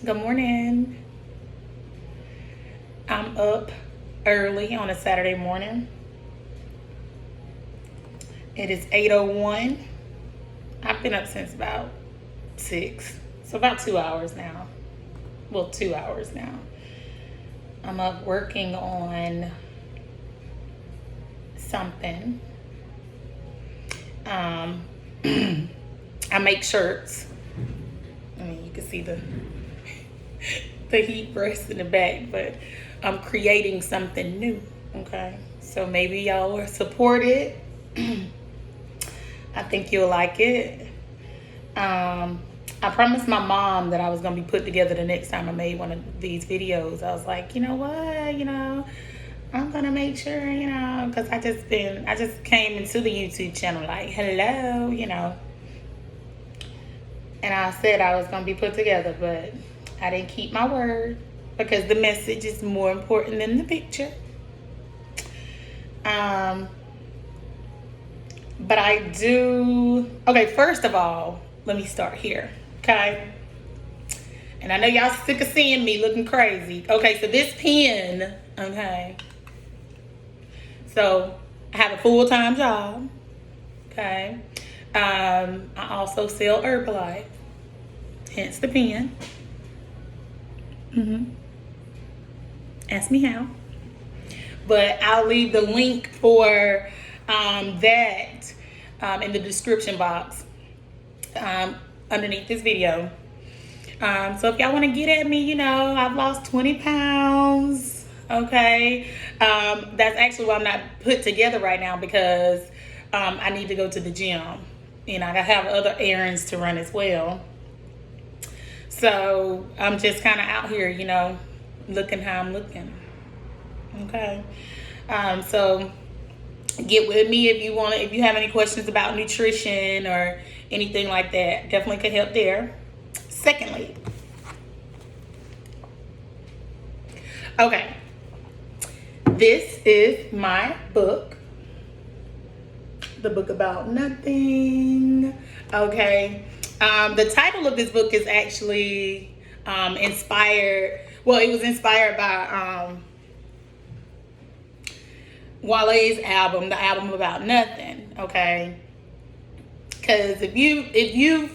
Good morning. I'm up early on a Saturday morning. It is 8:01. I've been up since about 6. So about 2 hours now. Well, 2 hours now. I'm up working on something. I make shirts. I mean, you can see the heat brush in the back, but I'm creating something new. Okay, so maybe y'all will support it. I think you'll like it. I promised my mom that I was gonna be put together the next time I made one of these videos. I was like, you know what, I'm gonna make sure, because I just came into the YouTube channel like, hello, and I said I was gonna be put together, but I didn't keep my word because the message is more important than the picture. But I do. Okay, first of all, let me start here. Okay. And I know y'all sick of seeing me looking crazy. Okay, so this pen, okay. So I have a full-time job. Okay. I also sell Herbalife. Hence the pen. Ask me how. But I'll leave the link for that in the description box underneath this video. So if y'all want to get at me, I've lost 20 pounds. Okay. That's actually why I'm not put together right now, because I need to go to the gym. I have other errands to run as well. So I'm just kind of out here, looking how I'm looking. Okay. So get with me if you have any questions about nutrition or anything like that. Definitely could help there. Secondly, okay, this is my book, The Book About Nothing. Okay. The title of this book is actually inspired. Well, it was inspired by Wale's album, the album About Nothing. Okay. Because if you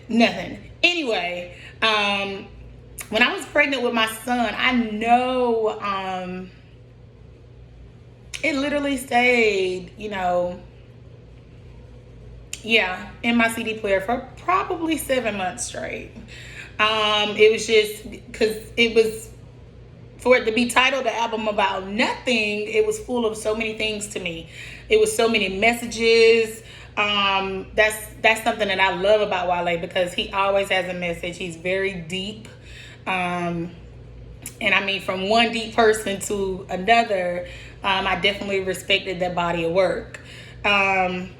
nothing. Anyway, when I was pregnant with my son, I know it literally stayed, in my CD player for probably 7 months straight. It was just because it was, for it to be titled The Album About Nothing, it was full of so many things to me. It was so many messages. That's something that I love about Wale, because he always has a message. He's very deep. And I mean, from one deep person to another, I definitely respected that body of work. And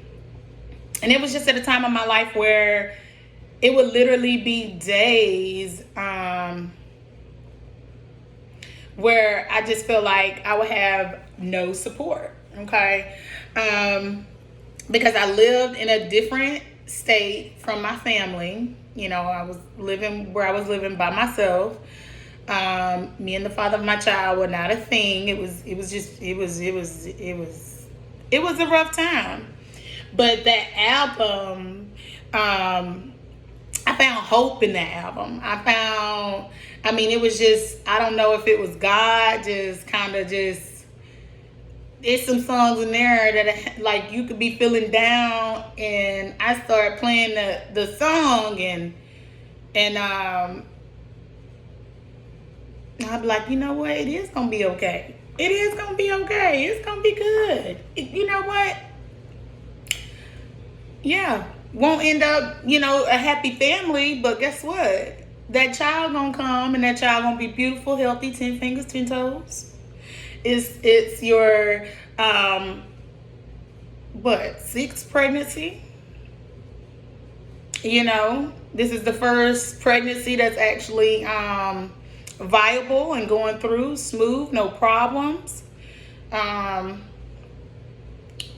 it was just at a time of my life where it would literally be days where I just feel like I would have no support. Okay. Because I lived in a different state from my family. I was living where I was living by myself. Me and the father of my child were not a thing. It was a rough time. But that album, I found hope in that album. It was just, I don't know if it was God just kind of just, there's some songs in there that like you could be feeling down, and I started playing the song and I'd be like, you know what? It is going to be okay. It is going to be okay. It's going to be good. You know what? Yeah. Won't end up, a happy family, but guess what? That child going to come, and that child going to be beautiful, healthy, 10 fingers, 10 toes. It's your, sixth pregnancy? This is the first pregnancy that's actually viable and going through smooth, no problems.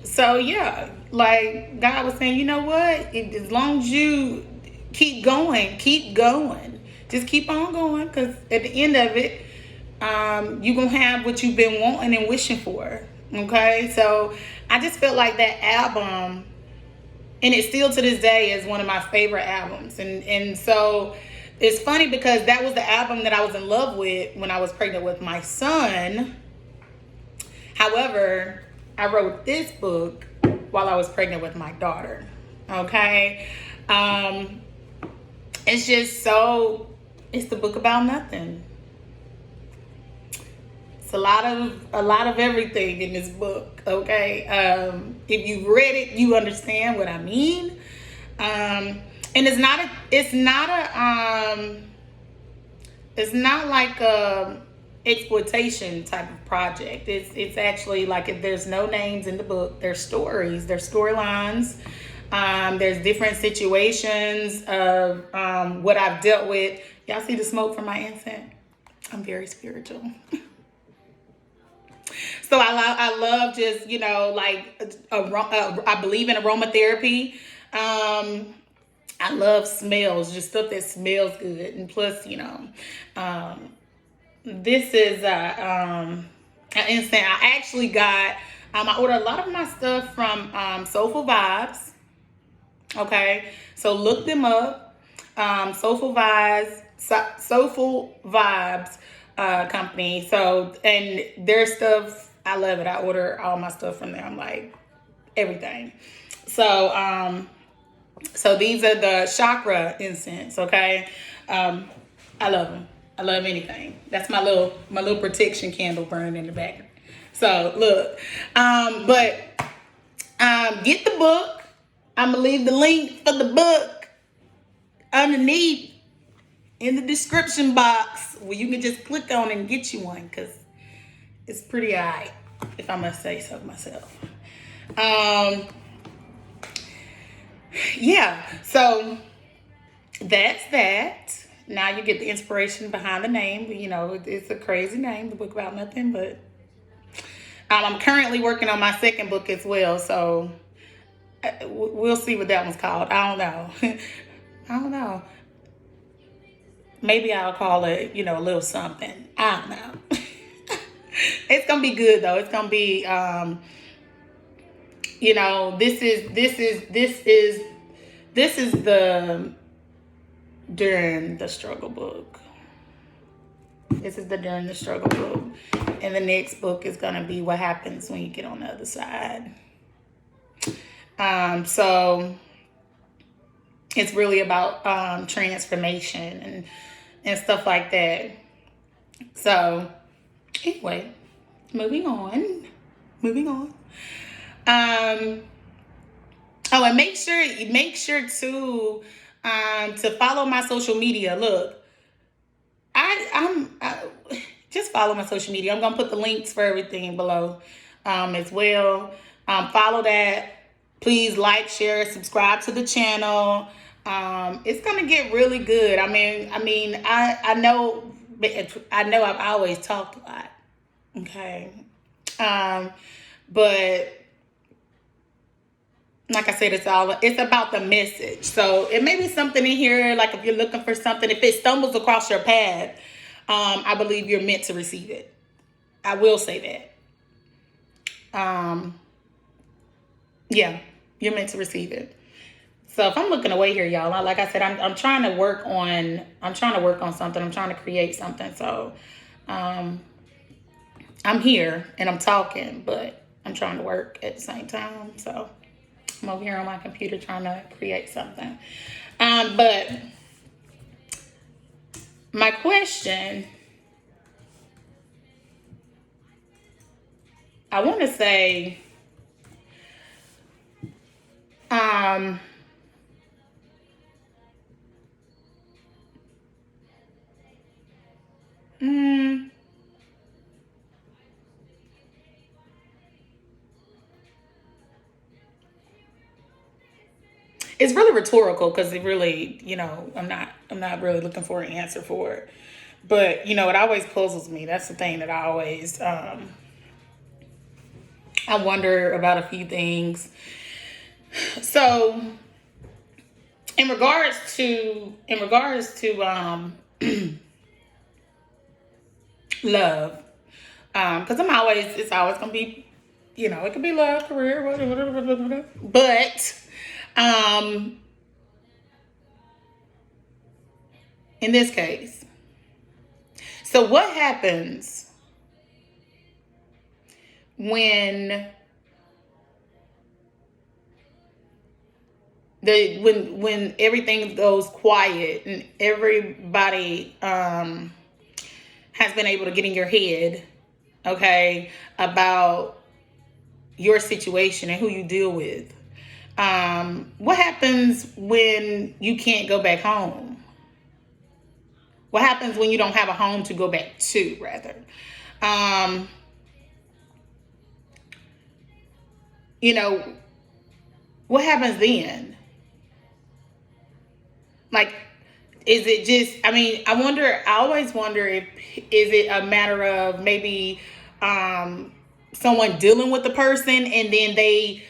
So yeah, like God was saying, you know what? As long as you keep going, keep going. Just keep on going, because at the end of it, you're going to have what you've been wanting and wishing for. Okay? So I just felt like that album, and it still to this day is one of my favorite albums. And so it's funny because that was the album that I was in love with when I was pregnant with my son. However, I wrote this book while I was pregnant with my daughter. Okay? It's just so, it's the book about nothing. It's a lot of everything in this book, okay? If you've read it, you understand what I mean. And it's not like a exploitation type of project. It's actually like, if there's no names in the book, there's stories, there's storylines. There's different situations of what I've dealt with. Y'all see the smoke from my incense? I'm very spiritual. So I love just, like, I believe in aromatherapy. I love smells, just stuff that smells good. And plus, this is an incense. I actually got, I ordered a lot of my stuff from Soulful Vibes. Okay, so look them up. Soulful Vibes company. So, and their stuff, I love it. I order all my stuff from there. I'm like, everything. So, so these are the chakra incense. Okay, I love them. I love anything. That's my little protection candle burning in the back. So look, but get the book. I'm gonna leave the link for the book underneath in the description box, where you can just click on it and get you one, because it's pretty alright, if I must say so myself. Yeah, so that's that. Now you get the inspiration behind the name. It's a crazy name, The Book About Nothing, but I'm currently working on my second book as well, so we'll see what that one's called. I don't know. I don't know. Maybe I'll call it, a little something. I don't know. It's gonna be good though. It's gonna be, this is the During the Struggle book. This is the During the Struggle book, and the next book is gonna be what happens when you get on the other side. So it's really about transformation and stuff like that. So anyway, moving on. Oh, and make sure to follow my social media. Look, I'm just follow my social media. I'm gonna put the links for everything below as well. Follow that. Please like, share, subscribe to the channel. It's gonna get really good. I know I've always talked a lot. Okay. But like I said, it's about the message. So it may be something in here, like if you're looking for something, if it stumbles across your path, I believe you're meant to receive it. I will say that. Yeah, you're meant to receive it. So if I'm looking away here, y'all, like I said, I'm trying to work on something. I'm trying to create something. So I'm here and I'm talking, but I'm trying to work at the same time. So I'm over here on my computer trying to create something. But my question, I want to say, it's really rhetorical, because it really, I'm not really looking for an answer for it. But, it always puzzles me. That's the thing that I always, I wonder about a few things. So in regards to love, because it's always gonna be, it could be love, career, whatever. But in this case, so what happens when when everything goes quiet and everybody has been able to get in your head, okay, about your situation and who you deal with? What happens when you can't go back home? What happens when you don't have a home to go back to, rather? Um, you know, what happens then? Like, is it just, I always wonder if, is it a matter of maybe someone dealing with the person, and then they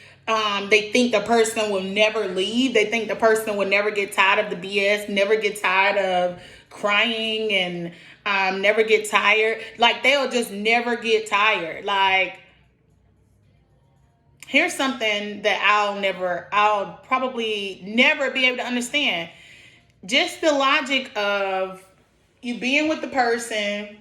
think the person will never leave. They think the person will never get tired of the BS, never get tired of crying, and never get tired. Like, they'll just never get tired. Like, here's something that I'll probably never be able to understand. Just the logic of you being with the person,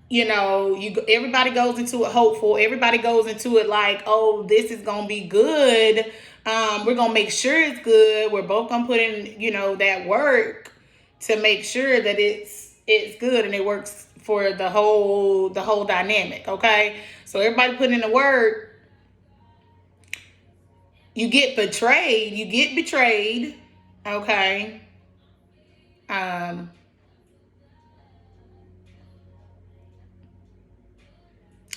everybody goes into it hopeful. Everybody goes into it like, oh, this is gonna be good. We're gonna make sure it's good. We're both gonna put in, that work to make sure that it's good and it works for the whole dynamic. Okay, so everybody put in the work. You get betrayed. Okay.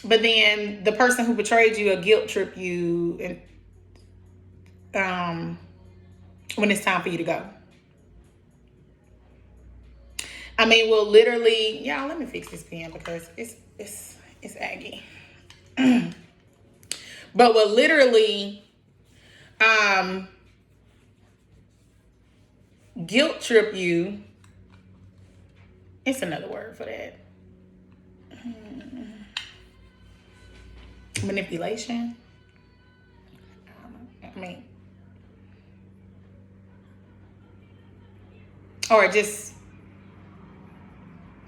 But then the person who betrayed you will guilt trip you, and when it's time for you to go. Well, literally, y'all, let me fix this pen because it's aggy. But will literally guilt trip you. It's another word for that. Manipulation. Or just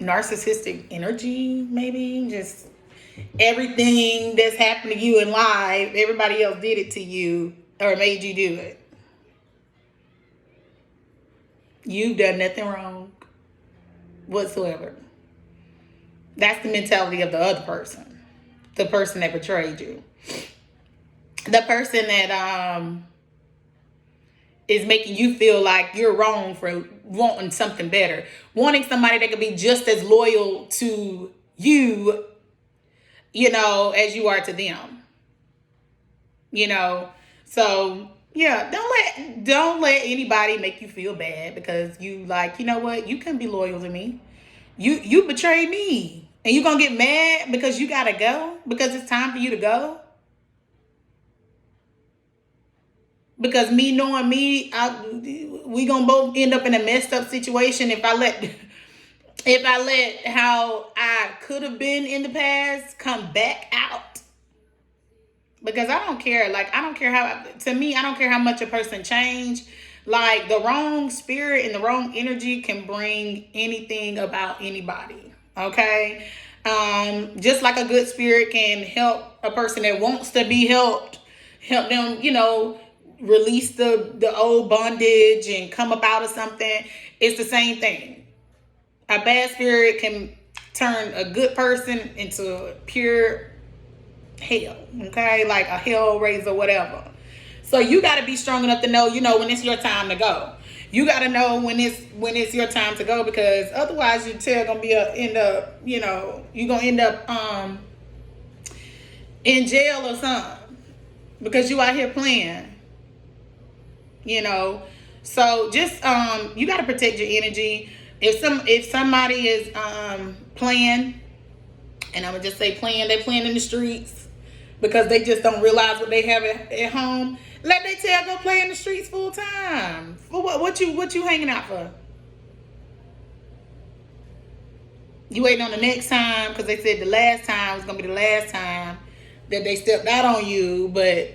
narcissistic energy, maybe. Just everything that's happened to you in life, everybody else did it to you or made you do it. You've done nothing wrong whatsoever. That's the mentality of the other person. The person that betrayed you. The person that is making you feel like you're wrong for wanting something better. Wanting somebody that could be just as loyal to you, as you are to them. So yeah, don't let anybody make you feel bad because you like, you know what, you couldn't be loyal to me. You betrayed me. And you gonna get mad because you gotta go? Because it's time for you to go? Because me knowing me, we gonna both end up in a messed up situation if I let how I could have been in the past come back out. Because I don't care. Like, I don't care how much a person changed. Like, the wrong spirit and the wrong energy can bring anything about anybody. Okay, just like a good spirit can help a person that wants to be help them, release the old bondage and come up out of something. It's the same thing. A bad spirit can turn a good person into pure hell. Okay, like a hell raiser, whatever. So you got to be strong enough to know, when it's your time to go. You got to know when it's your time to go, because otherwise your tail gonna be you're gonna end up in jail or something because you out here playing. So just you got to protect your energy. If somebody is playing, and I would just say playing, they playing in the streets. because they just don't realize what they have at home. Let their tail go play in the streets full time. For what you hanging out for? You waiting on the next time because they said the last time was gonna be the last time that they stepped out on you, but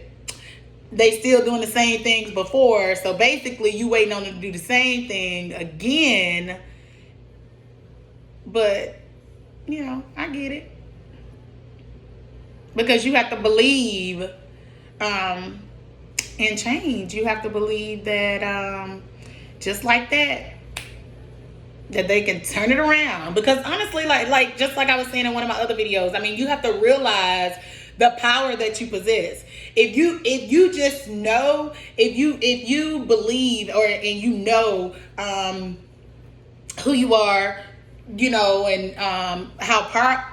they still doing the same things before. So basically you waiting on them to do the same thing again. But I get it. Because you have to believe in change. You have to believe that just like that they can turn it around. Because honestly, like just like I was saying in one of my other videos, I mean, you have to realize the power that you possess. If you just know, if you believe and who you are, and how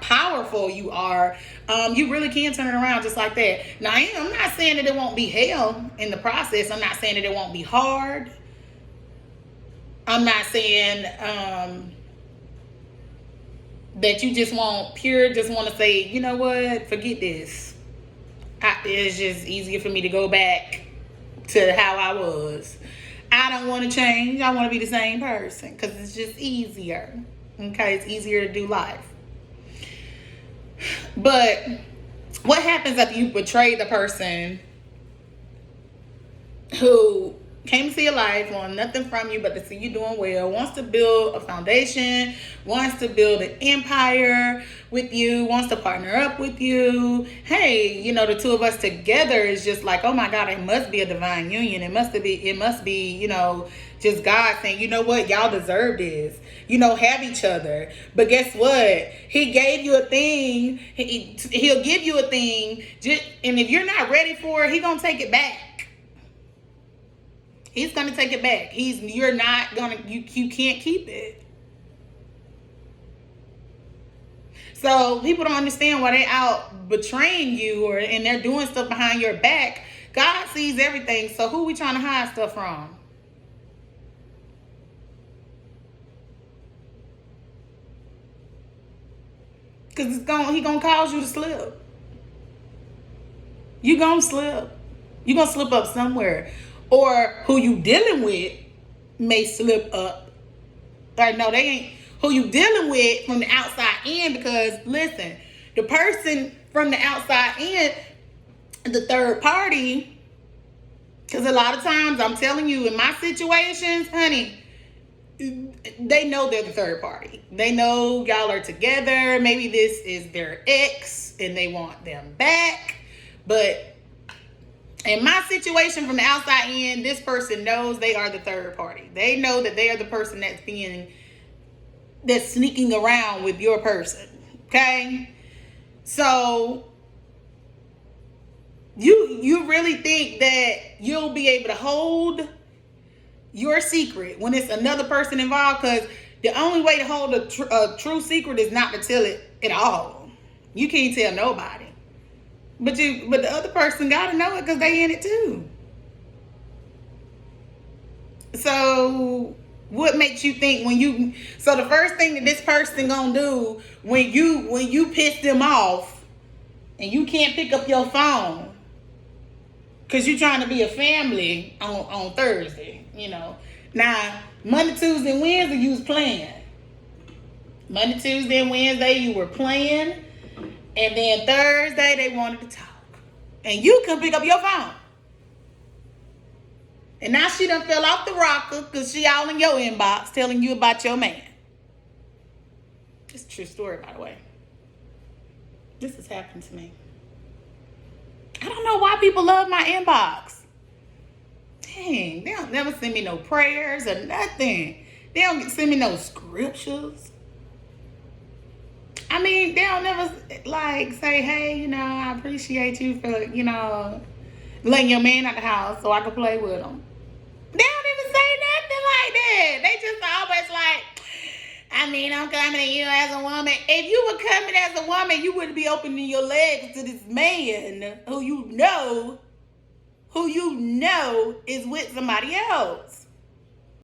powerful you are, you really can turn it around just like that. Now, I'm not saying that it won't be hell in the process. I'm not saying that it won't be hard. I'm not saying that you just want to say, you know what, forget this. It's just easier for me to go back to how I was. I don't want to change. I want to be the same person because it's just easier. Okay, it's easier to do life. But what happens after you betray the person who came to see your life, want nothing from you but to see you doing well, wants to build a foundation, wants to build an empire with you, wants to partner up with you? Hey, the two of us together is just like, oh my God, it must be a divine union. It must be, just God saying, you know what, y'all deserve this. Have each other. But guess what? He gave you a thing. He'll give you a thing. And if you're not ready for it, he's going to take it back. He's going to take it back. You can't keep it. So people don't understand why they out betraying you and they're doing stuff behind your back. God sees everything. So who we trying to hide stuff from? Because he going to cause you to slip. You going to slip. You going to slip up somewhere. Or who you dealing with may slip up. Or no, they ain't who you dealing with from the outside in. Because listen, the person from the outside in, the third party, because a lot of times I'm telling you in my situations, honey, they know they're the third party. They know y'all are together. Maybe this is their ex and they want them back. But in my situation from the outside in, this person knows they are the third party. They know that they are the person that's sneaking around with your person. Okay? So you really think that you'll be able to hold your secret when it's another person involved? Because the only way to hold a true secret is not to tell it at all. You can't tell nobody. But the other person gotta know it because they in it too. So what makes you think so the first thing that this person gonna do when you piss them off and you can't pick up your phone because you're trying to be a family on Thursday, Now, Monday, Tuesday, and Wednesday, you was playing. Monday, Tuesday, and Wednesday, you were playing. And then Thursday, they wanted to talk. And you couldn't pick up your phone. And now she done fell off the rocker because she all in your inbox telling you about your man. It's a true story, by the way. This has happened to me. I don't know why people love my inbox. Dang, they don't never send me no prayers or nothing. They don't send me no scriptures. I mean, they don't never say, hey, I appreciate you for, letting your man out the house so I can play with him. They don't even say nothing like that. They just always I'm coming to you as a woman. If you were coming as a woman, you wouldn't be opening your legs to this man who you know is with somebody else.